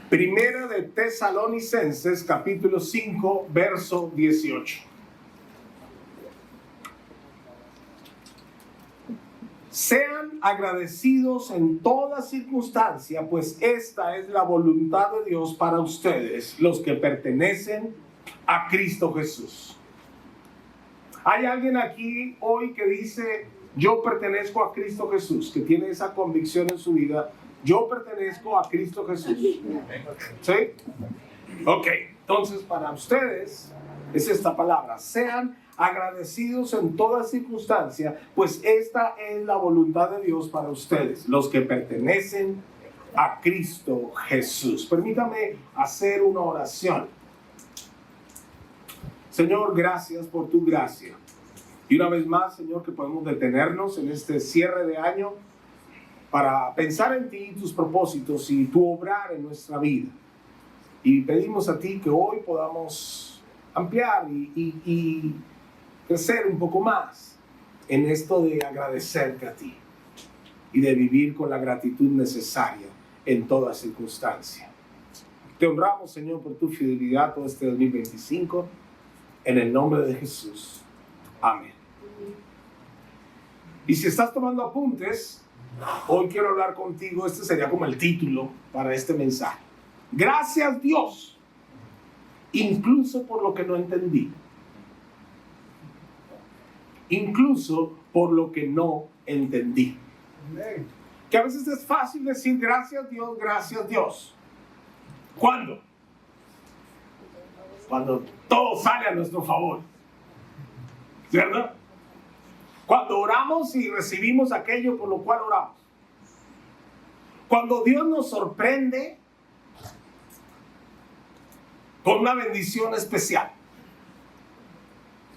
Primera de Tesalonicenses, capítulo 5, verso 18. Sean agradecidos en toda circunstancia, pues esta es la voluntad de Dios para ustedes, los que pertenecen a Cristo Jesús. ¿Hay alguien aquí hoy que dice, yo pertenezco a Cristo Jesús, que tiene esa convicción en su vida? Yo pertenezco a Cristo Jesús. ¿Sí? Ok, entonces para ustedes es esta palabra. Sean agradecidos en toda circunstancia, pues esta es la voluntad de Dios para ustedes, los que pertenecen a Cristo Jesús. Permítame hacer una oración. Señor, gracias por tu gracia. Y una vez más, Señor, que podemos detenernos en este cierre de año para pensar en ti, tus propósitos y tu obrar en nuestra vida. Y pedimos a ti que hoy podamos ampliar y crecer un poco más en esto de agradecerte a ti y de vivir con la gratitud necesaria en toda circunstancia. Te honramos, Señor, por tu fidelidad todo este 2025, en el nombre de Jesús. Amén. Y si estás tomando apuntes, hoy quiero hablar contigo. Este sería como el título para este mensaje. Gracias, Dios, incluso por lo que no entendí. Incluso por lo que no entendí. Que a veces es fácil decir gracias Dios, gracias Dios. ¿Cuándo? Cuando todo sale a nuestro favor. ¿Cierto? Cuando oramos y recibimos aquello por lo cual oramos. Cuando Dios nos sorprende con una bendición especial.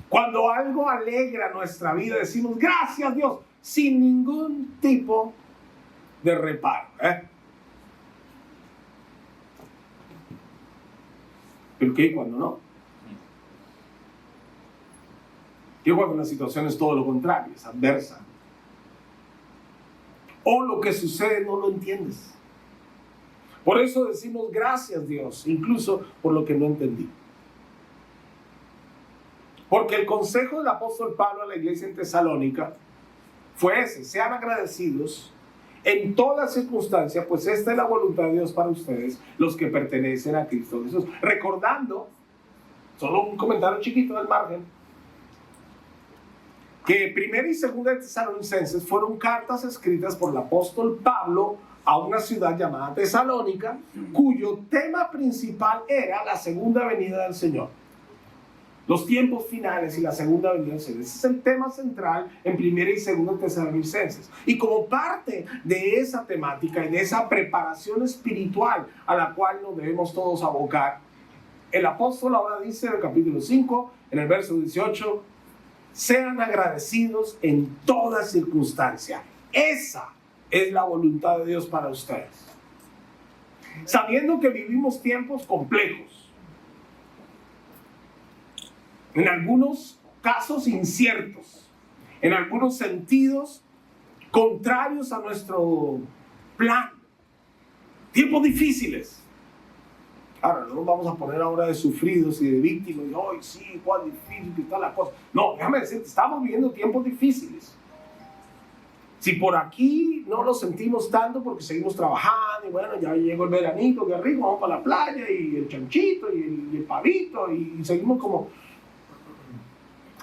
Cuando algo alegra nuestra vida, decimos gracias Dios, sin ningún tipo de reparo. ¿Pero qué? Cuando no. ¿Qué cuando la situación es todo lo contrario, es adversa? O lo que sucede no lo entiendes. Por eso decimos gracias Dios, incluso por lo que no entendí. Porque el consejo del apóstol Pablo a la iglesia en Tesalónica fue ese: sean agradecidos en toda circunstancia, pues esta es la voluntad de Dios para ustedes, los que pertenecen a Cristo Jesús. Recordando, solo un comentario chiquito del margen, que primera y segunda de Tesalonicenses fueron cartas escritas por el apóstol Pablo a una ciudad llamada Tesalónica, cuyo tema principal era la segunda venida del Señor. Los tiempos finales y la segunda venida del Señor. Ese es el tema central en primera y segunda Tesalonicenses. Y como parte de esa temática y de esa preparación espiritual a la cual nos debemos todos abocar, el apóstol ahora dice en el capítulo 5, en el verso 18, sean agradecidos en toda circunstancia. Esa es la voluntad de Dios para ustedes. Sabiendo que vivimos tiempos complejos, en algunos casos inciertos, en algunos sentidos contrarios a nuestro plan, tiempos difíciles. Ahora, no nos vamos a poner ahora de sufridos y de víctimas, y hoy sí, cuán difícil que está la cosa. No, déjame decirte, estamos viviendo tiempos difíciles. Si por aquí no lo sentimos tanto porque seguimos trabajando, y bueno, ya llegó el veranito, qué rico, vamos para la playa, y el chanchito, y el pavito, y seguimos como...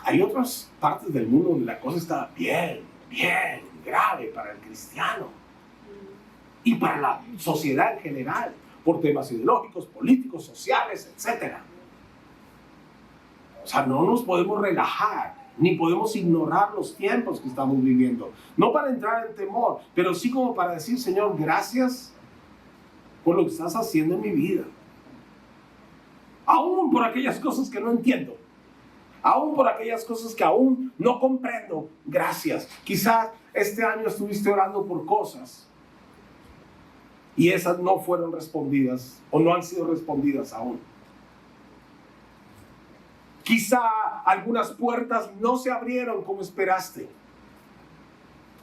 Hay otras partes del mundo donde la cosa está bien grave para el cristiano y para la sociedad en general, por temas ideológicos, políticos, sociales, etc. O sea, no nos podemos relajar, ni podemos ignorar los tiempos que estamos viviendo. No para entrar en temor, pero sí como para decir, Señor, gracias por lo que estás haciendo en mi vida. Aún por aquellas cosas que no entiendo. Aún por aquellas cosas que aún no comprendo, gracias. Quizás este año estuviste orando por cosas y esas no fueron respondidas o no han sido respondidas aún. Quizá algunas puertas no se abrieron como esperaste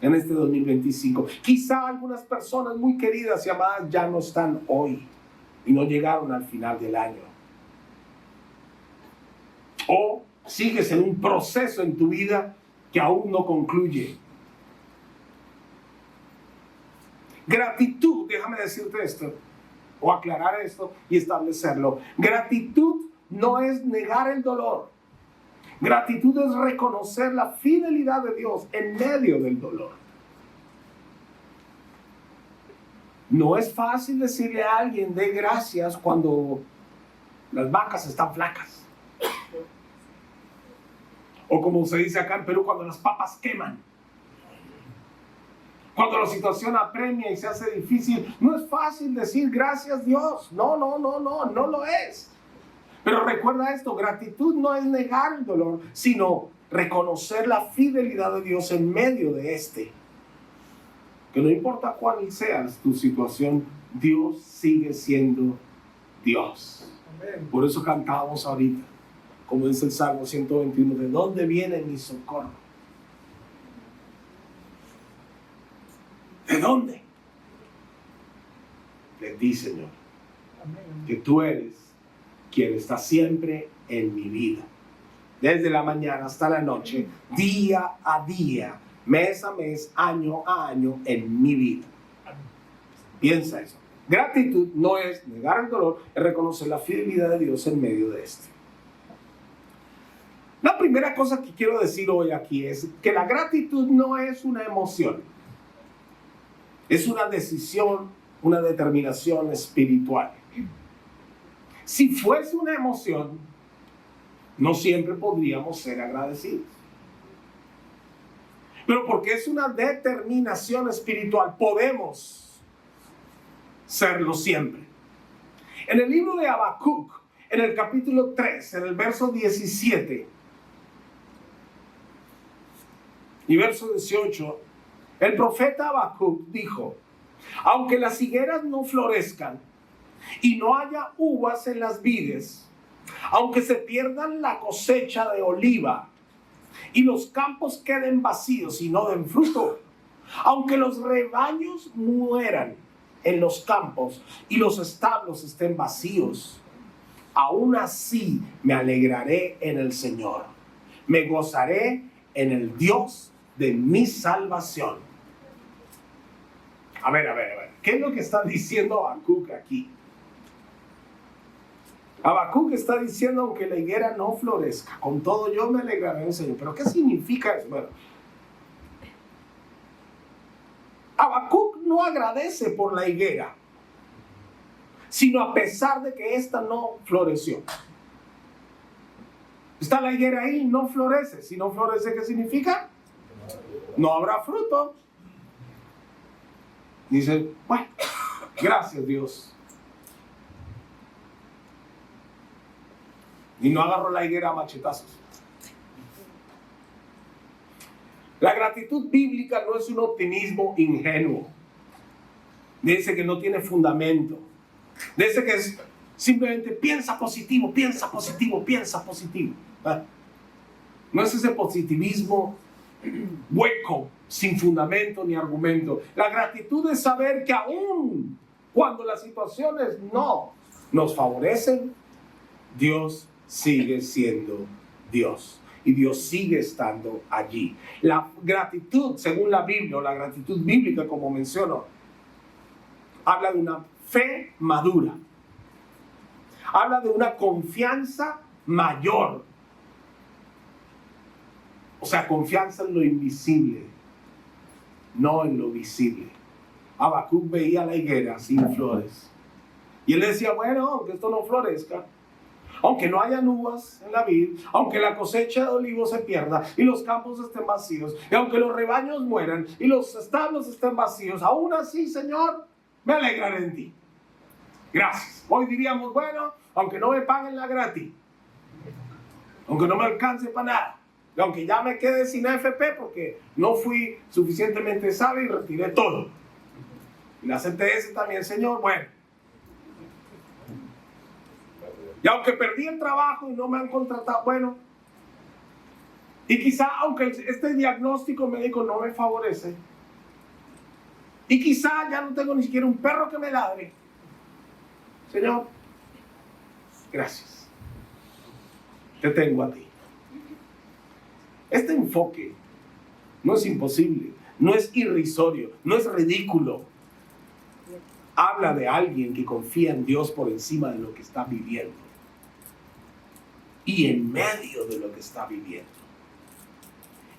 en este 2025. Quizá algunas personas muy queridas y amadas ya no están hoy. y no llegaron al final del año. O sigues en un proceso en tu vida que aún no concluye. Gratitud, déjame decirte esto, o aclarar esto y establecerlo. Gratitud no es negar el dolor. Gratitud es reconocer la fidelidad de Dios en medio del dolor. No es fácil decirle a alguien de gracias cuando las vacas están flacas. O como se dice acá en Perú, cuando las papas queman. Cuando la situación apremia y se hace difícil, no es fácil decir gracias Dios. No lo es. Pero recuerda esto, gratitud no es negar el dolor, sino reconocer la fidelidad de Dios en medio de este. Que no importa cuál sea tu situación, Dios sigue siendo Dios. Amén. Por eso cantábamos ahorita, como dice el Salmo 121, ¿de dónde viene mi socorro? ¿De dónde? De ti, Señor. Amén. Que tú eres quien está siempre en mi vida. Desde la mañana hasta la noche, día a día, mes a mes, año a año en mi vida. Piensa eso. Gratitud no es negar el dolor, es reconocer la fidelidad de Dios en medio de este. La primera cosa que quiero decir hoy aquí es que la gratitud no es una emoción. Es una decisión, una determinación espiritual. Si fuese una emoción, no siempre podríamos ser agradecidos. Pero porque es una determinación espiritual, podemos serlo siempre. En el libro de Habacuc, en el capítulo 3, en el verso 17 y verso 18, el profeta Habacuc dijo: aunque las higueras no florezcan y no haya uvas en las vides, aunque se pierdan la cosecha de oliva y los campos queden vacíos y no den fruto, aunque los rebaños mueran en los campos y los establos estén vacíos, aún así me alegraré en el Señor, me gozaré en el Dios de mi salvación. A ver, ¿qué es lo que está diciendo Habacuc aquí? Habacuc está diciendo, aunque la higuera no florezca, con todo yo me alegraré en el Señor. ¿Pero qué significa eso? Bueno, Habacuc no agradece por la higuera, sino a pesar de que ésta no floreció. Está la higuera ahí y no florece. Si no florece, ¿qué significa? No habrá fruto. Dice, bueno, gracias Dios. Y no agarró la higuera a machetazos. La gratitud bíblica no es un optimismo ingenuo, de ese que no tiene fundamento, de ese que es simplemente piensa positivo. No es ese positivismo hueco, sin fundamento ni argumento. La gratitud es saber que aún cuando las situaciones no nos favorecen, Dios sigue siendo Dios y Dios sigue estando allí. La gratitud, según la Biblia, o la gratitud bíblica, como menciono, habla de una fe madura, habla de una confianza mayor, o sea, confianza en lo invisible, no en lo visible. Habacuc veía la higuera sin flores y él decía, bueno, aunque esto no florezca, aunque no haya uvas en la vid, aunque la cosecha de olivos se pierda y los campos estén vacíos, y aunque los rebaños mueran y los establos estén vacíos, aún así, Señor, me alegraré en ti. Gracias. Hoy diríamos, bueno, aunque no me paguen la gratis, aunque no me alcance para nada, y aunque ya me quede sin AFP porque no fui suficientemente sabio y retiré todo. Y la CTS también, Señor, bueno. Y aunque perdí el trabajo y no me han contratado, bueno. Y quizá, aunque este diagnóstico médico no me favorece, y quizá ya no tengo ni siquiera un perro que me ladre, Señor, gracias. Te tengo a ti. Este enfoque no es imposible, no es irrisorio, no es ridículo. Habla de alguien que confía en Dios por encima de lo que está viviendo y en medio de lo que está viviendo.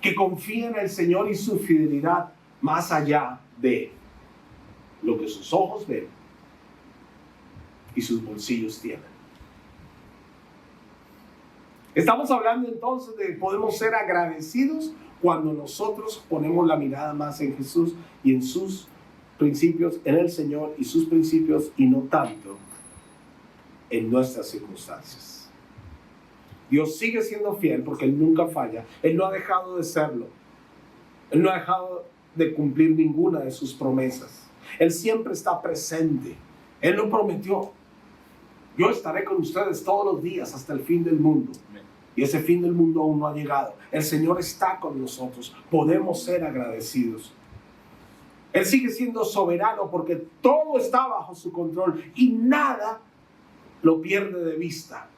Que confía en el Señor y su fidelidad más allá de lo que sus ojos ven y sus bolsillos tienen. Estamos hablando entonces de podemos ser agradecidos cuando nosotros ponemos la mirada más en Jesús y en sus principios, en el Señor y sus principios, y no tanto en nuestras circunstancias. Dios sigue siendo fiel porque Él nunca falla. Él no ha dejado de serlo. Él no ha dejado de cumplir ninguna de sus promesas. Él siempre está presente. Él lo prometió. Yo estaré con ustedes todos los días hasta el fin del mundo. Y ese fin del mundo aún no ha llegado. El Señor está con nosotros. Podemos ser agradecidos. Él sigue siendo soberano porque todo está bajo su control y nada lo pierde de vista.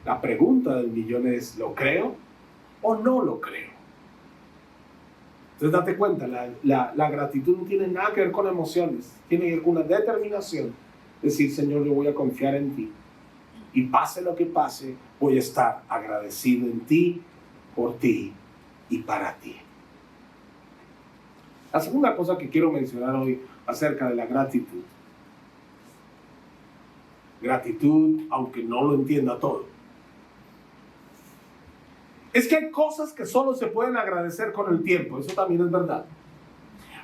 La pregunta del millón es, ¿lo creo o no lo creo? Entonces date cuenta, la gratitud no tiene nada que ver con emociones, tiene que ver con una determinación. Decir, Señor, yo voy a confiar en ti. Y pase lo que pase, voy a estar agradecido en ti, por ti y para ti. La segunda cosa que quiero mencionar hoy acerca de la gratitud. Gratitud, aunque no lo entienda todo. Es que hay cosas que solo se pueden agradecer con el tiempo. Eso también es verdad.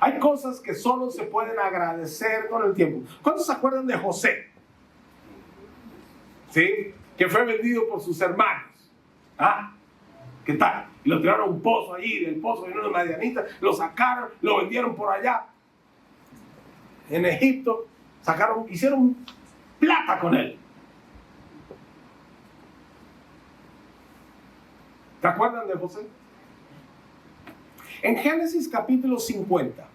Hay cosas que solo se pueden agradecer con el tiempo. ¿Cuántos se acuerdan de José? ¿Sí? Que fue vendido por sus hermanos. ¿Ah? ¿Qué tal? Y lo tiraron a un pozo allí, del pozo vino una madianita, lo sacaron, lo vendieron por allá. En Egipto, hicieron plata con él. ¿Te acuerdan de José? En Génesis capítulo 50,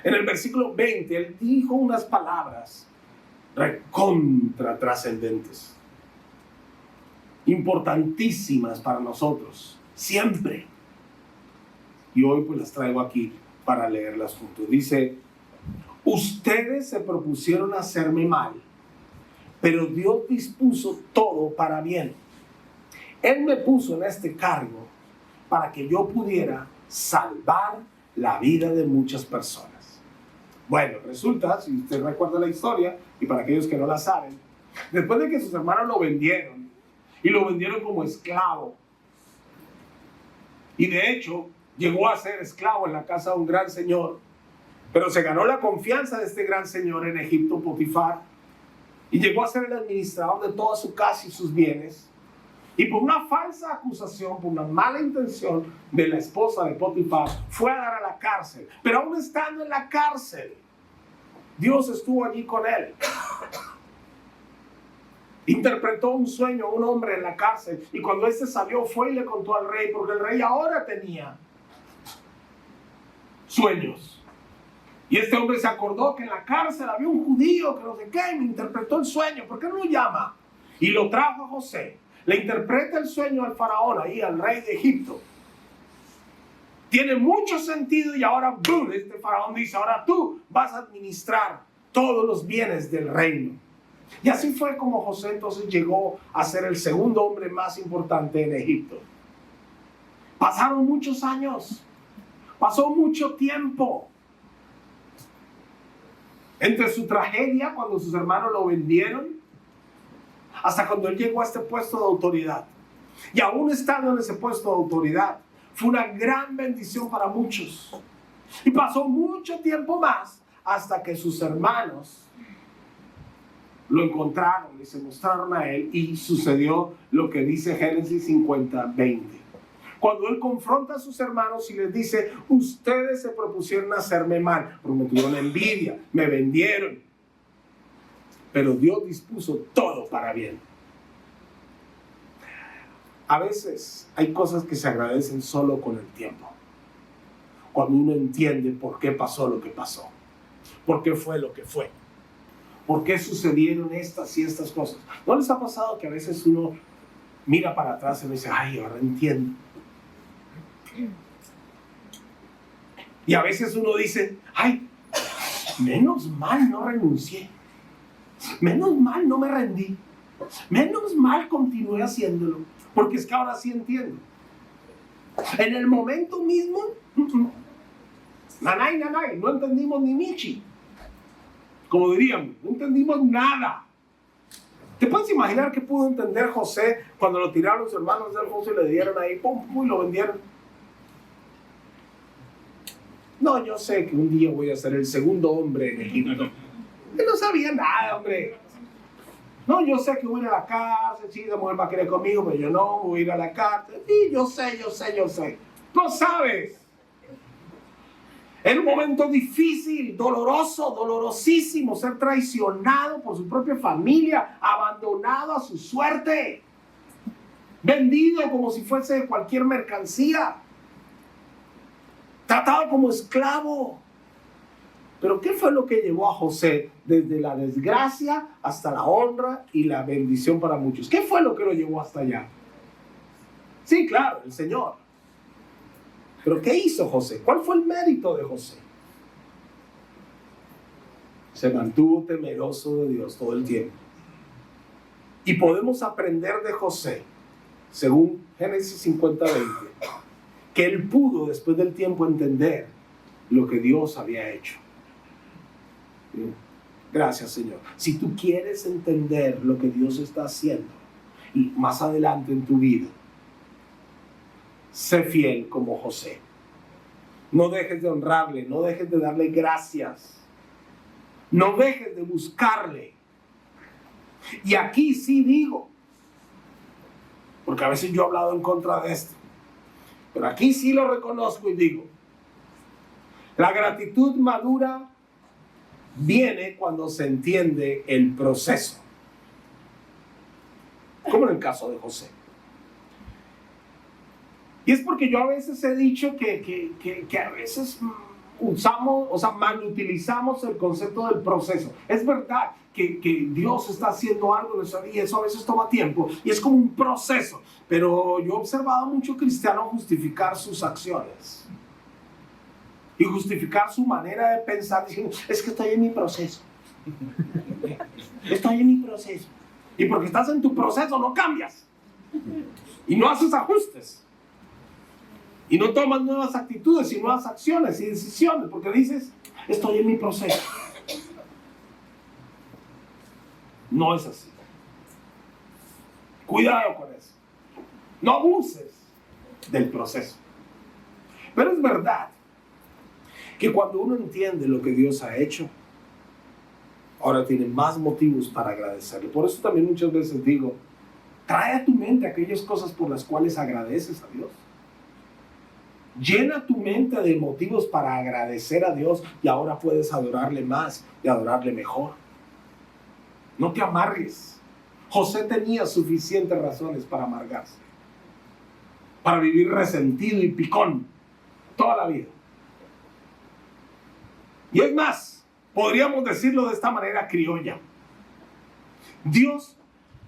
en el versículo 20, él dijo unas palabras recontra trascendentes, importantísimas para nosotros, siempre. Y hoy pues las traigo aquí para leerlas juntos. Dice, ustedes se propusieron hacerme mal, pero Dios dispuso todo para bien. Él me puso en este cargo para que yo pudiera salvar la vida de muchas personas. Bueno, resulta, si usted recuerda la historia, y para aquellos que no la saben, después de que sus hermanos lo vendieron, y lo vendieron como esclavo, y de hecho llegó a ser esclavo en la casa de un gran señor, pero se ganó la confianza de este gran señor en Egipto, Potifar, y llegó a ser el administrador de toda su casa y sus bienes. Y por una falsa acusación, por una mala intención de la esposa de Potifar, fue a dar a la cárcel. Pero aún estando en la cárcel, Dios estuvo allí con él. Interpretó un sueño a un hombre en la cárcel. Y cuando éste salió, fue y le contó al rey, porque el rey ahora tenía sueños. Y este hombre se acordó que en la cárcel había un judío que no sé qué, y me interpretó el sueño. ¿Por qué no lo llama? Y lo trajo a José. Le interpreta el sueño al faraón, ahí al rey de Egipto. Tiene mucho sentido y ahora, ¡boom!, este faraón dice, ahora tú vas a administrar todos los bienes del reino. Y así fue como José entonces llegó a ser el segundo hombre más importante en Egipto. Pasaron muchos años, pasó mucho tiempo. Entre su tragedia, cuando sus hermanos lo vendieron, hasta cuando él llegó a este puesto de autoridad. Y aún estando en ese puesto de autoridad, fue una gran bendición para muchos. Y pasó mucho tiempo más hasta que sus hermanos lo encontraron y se mostraron a él, y sucedió lo que dice Génesis 50:20. Cuando él confronta a sus hermanos y les dice, ustedes se propusieron hacerme mal, porque me tuvieron envidia, me vendieron. Pero Dios dispuso todo para bien. A veces hay cosas que se agradecen solo con el tiempo. Cuando uno entiende por qué pasó lo que pasó. Por qué fue lo que fue. ¿Por qué sucedieron estas y estas cosas? ¿No les ha pasado que a veces uno mira para atrás y dice, ay, ahora entiendo? Y a veces uno dice, ay, menos mal no renuncié. Menos mal no me rendí. Menos mal continué haciéndolo. Porque es que ahora sí entiendo. En el momento mismo, nanay, no entendimos ni michi. Como diríamos, no entendimos nada. ¿Te puedes imaginar qué pudo entender José cuando lo tiraron los hermanos de Alfonso y le dieron ahí, pum, pum, y lo vendieron? No, yo sé que un día voy a ser el segundo hombre en Egipto. Él no sabía nada, hombre. No, yo sé que voy a ir a la cárcel, sí, la mujer va a querer conmigo, pero yo no voy a ir a la cárcel. Sí, yo sé. No sabes. En un momento difícil, doloroso, dolorosísimo, ser traicionado por su propia familia, abandonado a su suerte, vendido como si fuese cualquier mercancía, tratado como esclavo. Pero ¿qué fue lo que llevó a José desde la desgracia hasta la honra y la bendición para muchos? ¿Qué fue lo que lo llevó hasta allá? Sí, claro, el Señor. Pero ¿qué hizo José? ¿Cuál fue el mérito de José? Se mantuvo temeroso de Dios todo el tiempo. Y podemos aprender de José, según Génesis 50:20, que él pudo después del tiempo entender lo que Dios había hecho. Gracias, Señor. Si tú quieres entender lo que Dios está haciendo y más adelante en tu vida, sé fiel como José. No dejes de honrarle, no dejes de darle gracias, no dejes de buscarle. Y aquí sí digo, porque a veces yo he hablado en contra de esto, pero aquí sí lo reconozco y digo, la gratitud madura viene cuando se entiende el proceso, como en el caso de José. Y es porque yo a veces he dicho que a veces usamos, mal utilizamos el concepto del proceso. Es verdad que Dios está haciendo algo en nuestra vida y eso a veces toma tiempo y es como un proceso. Pero yo he observado a muchos cristianos justificar sus acciones y justificar su manera de pensar diciendo, es que estoy en mi proceso. Estoy en mi proceso. Y porque estás en tu proceso no cambias. Y no haces ajustes. Y no tomas nuevas actitudes y nuevas acciones y decisiones. Porque dices, estoy en mi proceso. No es así. Cuidado con eso. No abuses del proceso. Pero es verdad que cuando uno entiende lo que Dios ha hecho, ahora tiene más motivos para agradecerle. Por eso también muchas veces digo, trae a tu mente aquellas cosas por las cuales agradeces a Dios. Llena tu mente de motivos para agradecer a Dios y ahora puedes adorarle más y adorarle mejor. No te amargues. José tenía suficientes razones para amargarse, para vivir resentido y picón toda la vida. Y es más, podríamos decirlo de esta manera criolla. Dios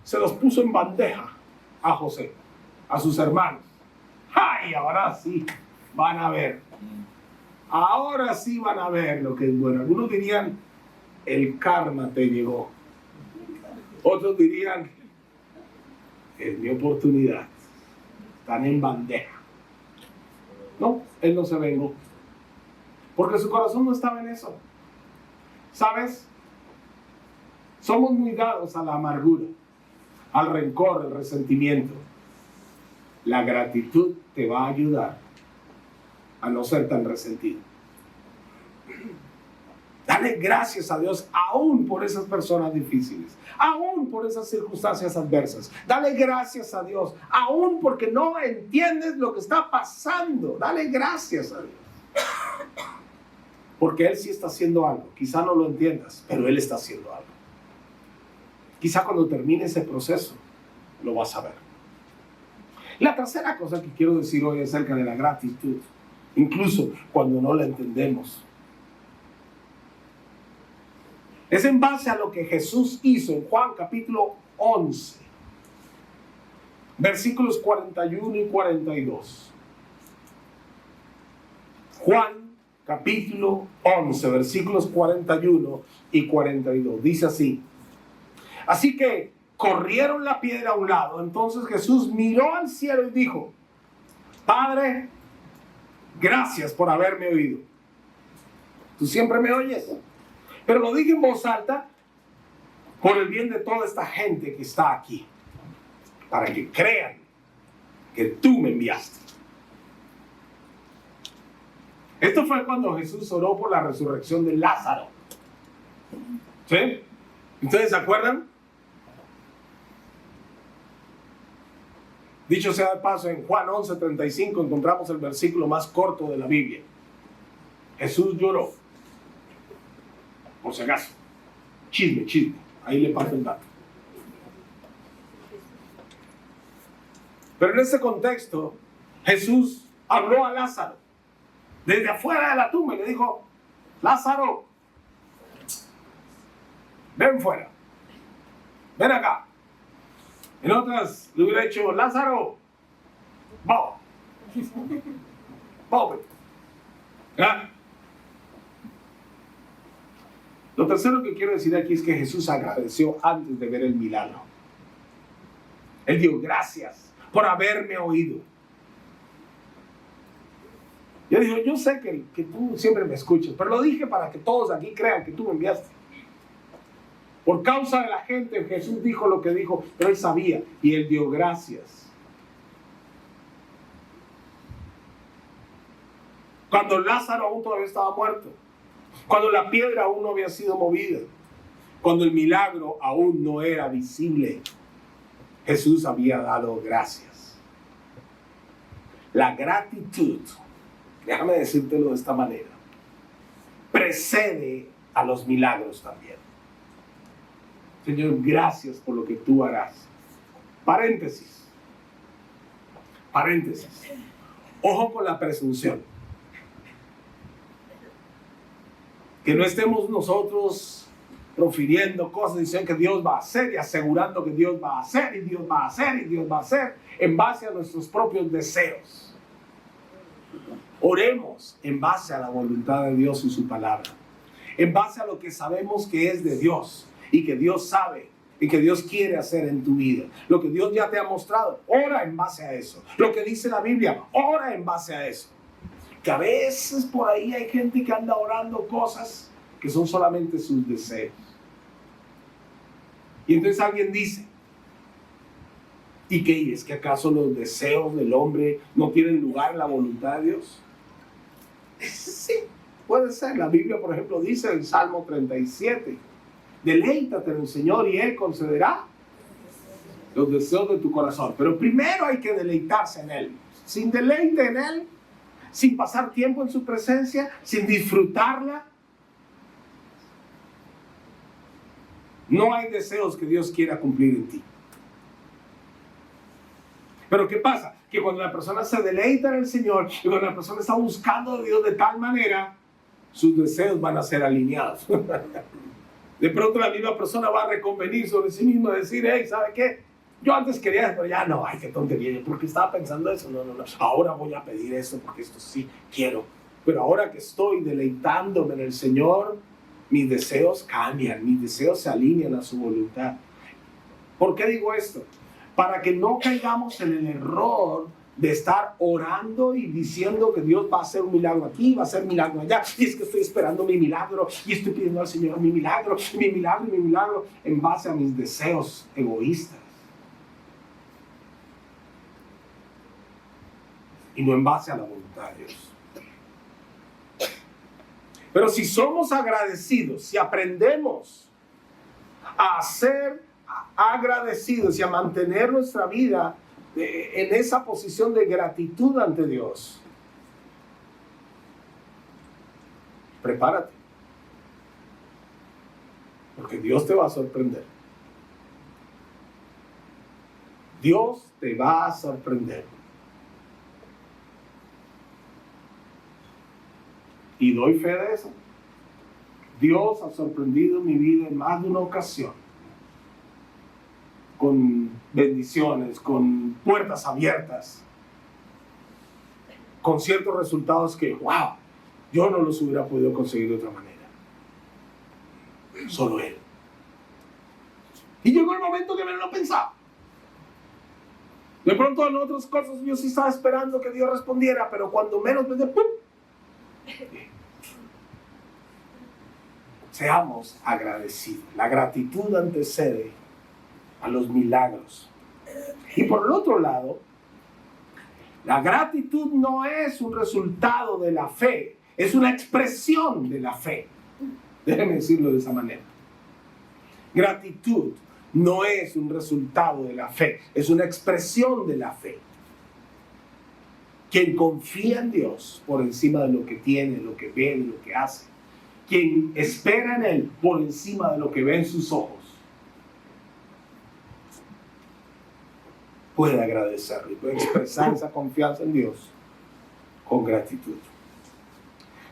se los puso en bandeja a José, a sus hermanos. ¡Ay! Ahora sí van a ver. Ahora sí van a ver lo que es bueno. Algunos dirían, el karma te llegó. Otros dirían, es mi oportunidad. Están en bandeja. No, él no se vengó. Porque su corazón no estaba en eso. ¿Sabes? Somos muy dados a la amargura, al rencor, al resentimiento. La gratitud te va a ayudar a no ser tan resentido. Dale gracias a Dios aún por esas personas difíciles, aún por esas circunstancias adversas. Dale gracias a Dios aún porque no entiendes lo que está pasando. Dale gracias a Dios. Porque Él sí está haciendo algo. Quizá no lo entiendas, pero Él está haciendo algo. Quizá cuando termine ese proceso, lo vas a ver. La tercera cosa que quiero decir hoy acerca de la gratitud, incluso cuando no la entendemos, Es en base a lo que Jesús hizo en Juan capítulo 11, versículos 41 y 42. Juan capítulo 11, versículos 41 y 42. Dice así: así que corrieron la piedra a un lado. Entonces Jesús miró al cielo y dijo: Padre, gracias por haberme oído. Tú siempre me oyes. Pero lo dije en voz alta por el bien de toda esta gente que está aquí, para que crean que tú me enviaste. Esto fue cuando Jesús oró por la resurrección de Lázaro. ¿Sí? ¿Ustedes se acuerdan? Dicho sea de paso, en Juan 11:35 encontramos el versículo más corto de la Biblia. Jesús lloró. Por si acaso. Chisme. Ahí le paso el dato. Pero en ese contexto, Jesús habló a Lázaro desde afuera de la tumba y le dijo: Lázaro, ven fuera, ven acá. En otras le hubiera dicho: Lázaro, vamos. ¿Ah? Lo tercero que quiero decir aquí es que Jesús agradeció antes de ver el milagro. Él dijo: gracias por haberme oído. Yo digo: yo sé que tú siempre me escuchas, pero lo dije para que todos aquí crean que tú me enviaste. Por causa de la gente, Jesús dijo lo que dijo, pero él sabía y él dio gracias. Cuando Lázaro aún todavía estaba muerto, cuando la piedra aún no había sido movida, cuando el milagro aún no era visible, Jesús había dado gracias. La gratitud, déjame decírtelo de esta manera, precede a los milagros también. Señor, gracias por lo que tú harás. Paréntesis. Ojo con la presunción. Que no estemos nosotros profiriendo cosas diciendo que Dios va a hacer y asegurando que Dios va a hacer y Dios va a hacer y Dios va a hacer en base a nuestros propios deseos. Oremos en base a la voluntad de Dios y su palabra. En base a lo que sabemos que es de Dios y que Dios sabe y que Dios quiere hacer en tu vida. Lo que Dios ya te ha mostrado, ora en base a eso. Lo que dice la Biblia, ora en base a eso. Que a veces por ahí hay gente que anda orando cosas que son solamente sus deseos. Y entonces alguien dice: ¿y qué es? ¿Que acaso los deseos del hombre no tienen lugar en la voluntad de Dios? Sí, puede ser. La Biblia, por ejemplo, dice en Salmo 37: deleítate en el Señor y Él concederá los deseos de tu corazón. Pero primero hay que deleitarse en Él. Sin deleite en Él, sin pasar tiempo en su presencia, sin disfrutarla, no hay deseos que Dios quiera cumplir en ti. Pero ¿qué pasa? Que cuando la persona se deleita en el Señor y cuando la persona está buscando a Dios de tal manera, sus deseos van a ser alineados. De pronto la misma persona va a reconvenir sobre sí misma, decir: hey, ¿sabe qué? Yo antes quería, pero ya no, ay, qué tontería, porque estaba pensando eso, no, ahora voy a pedir esto, porque esto sí quiero, pero ahora que estoy deleitándome en el Señor, mis deseos cambian, mis deseos se alinean a su voluntad. ¿Por qué digo esto? Para que no caigamos en el error de estar orando y diciendo que Dios va a hacer un milagro aquí, va a hacer un milagro allá, y es que estoy esperando mi milagro, y estoy pidiendo al Señor mi milagro, en base a mis deseos egoístas. Y no en base a la voluntad de Dios. Pero si somos agradecidos, si aprendemos a ser agradecidos y a mantener nuestra vida en esa posición de gratitud ante Dios, prepárate, porque Dios te va a sorprender. Dios te va a sorprender. Y doy fe de eso. Dios ha sorprendido mi vida en más de una ocasión, con bendiciones, con puertas abiertas, con ciertos resultados que, wow, yo no los hubiera podido conseguir de otra manera. Solo Él. Y llegó el momento que me lo pensaba. De pronto en otras cosas yo sí estaba esperando que Dios respondiera, pero cuando menos pensé, ¡pum! Seamos agradecidos. La gratitud antecede a los milagros. Y por el otro lado, la gratitud no es un resultado de la fe, es una expresión de la fe. Déjenme decirlo de esa manera. Gratitud no es un resultado de la fe, es una expresión de la fe. Quien confía en Dios por encima de lo que tiene, lo que ve, lo que hace. Quien espera en Él por encima de lo que ve en sus ojos, puede agradecerlo y puede expresar esa confianza en Dios con gratitud.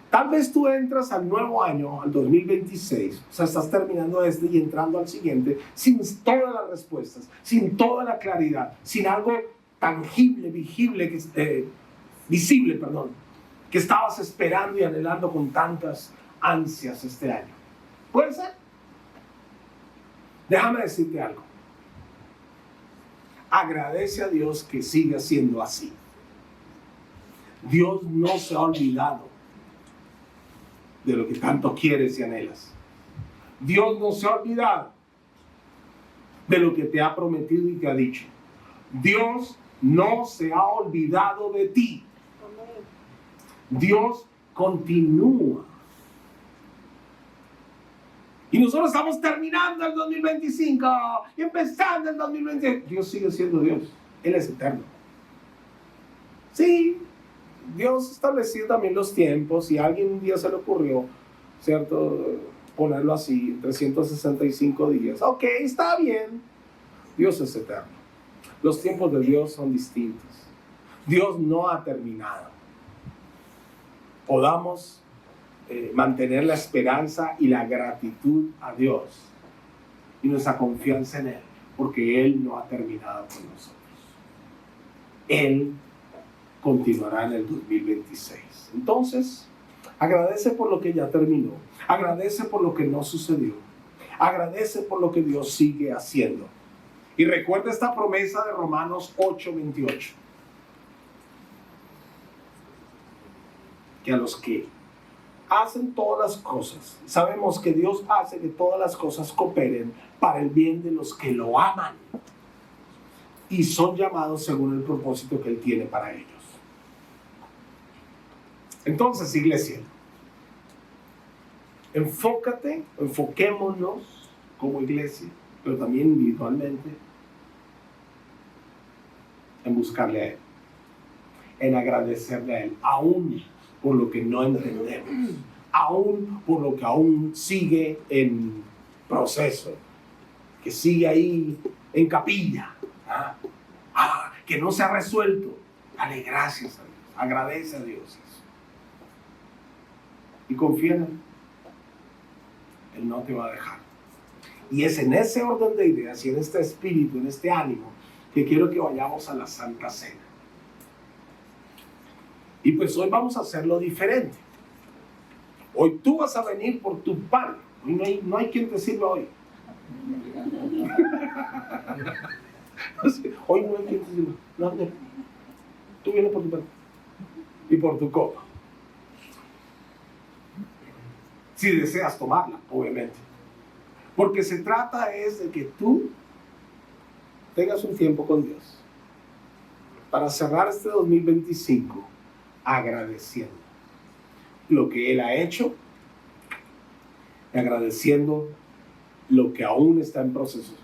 Tal vez tú entras al nuevo año, al 2026, o sea, estás terminando este y entrando al siguiente sin todas las respuestas, sin toda la claridad, sin algo tangible, visible, que estabas esperando y anhelando con tantas ansias este año. ¿Puede ser? Déjame decirte algo. Agradece a Dios que siga siendo así. Dios no se ha olvidado de lo que tanto quieres y anhelas. Dios no se ha olvidado de lo que te ha prometido y te ha dicho. Dios no se ha olvidado de ti. Dios continúa. Y nosotros estamos terminando el 2025 y empezando el 2026. Dios sigue siendo Dios. Él es eterno. Sí, Dios estableció también los tiempos y a alguien un día se le ocurrió, ¿cierto?, ponerlo así, 365 días. Ok, está bien. Dios es eterno. Los tiempos de Dios son distintos. Dios no ha terminado. Podamos mantener la esperanza y la gratitud a Dios y nuestra confianza en Él, porque Él no ha terminado con nosotros. Él continuará en el 2026. Entonces, agradece por lo que ya terminó, agradece por lo que no sucedió, agradece por lo que Dios sigue haciendo. Y recuerda esta promesa de Romanos 8:28, que a los que hacen todas las cosas, sabemos que Dios hace que todas las cosas cooperen para el bien de los que lo aman y son llamados según el propósito que Él tiene para ellos. Entonces, iglesia, enfoquémonos como iglesia, pero también individualmente, en buscarle a Él, en agradecerle a Él, aún por lo que no entendemos, aún por lo que aún sigue en proceso, que sigue ahí en capilla, que no se ha resuelto. Dale gracias a Dios, agradece a Dios eso. Y confía en Él. Él no te va a dejar. Y es en ese orden de ideas y en este espíritu, en este ánimo, que quiero que vayamos a la Santa Cena. Y pues hoy vamos a hacerlo diferente. Hoy tú vas a venir por tu pan. Hoy no hay quien te sirva hoy. Hoy no hay quien te sirva. No. Tú vienes por tu pan y por tu copa. Si deseas tomarla, obviamente. Porque se trata es de que tú tengas un tiempo con Dios para cerrar este 2025 agradeciendo lo que Él ha hecho y agradeciendo lo que aún está en proceso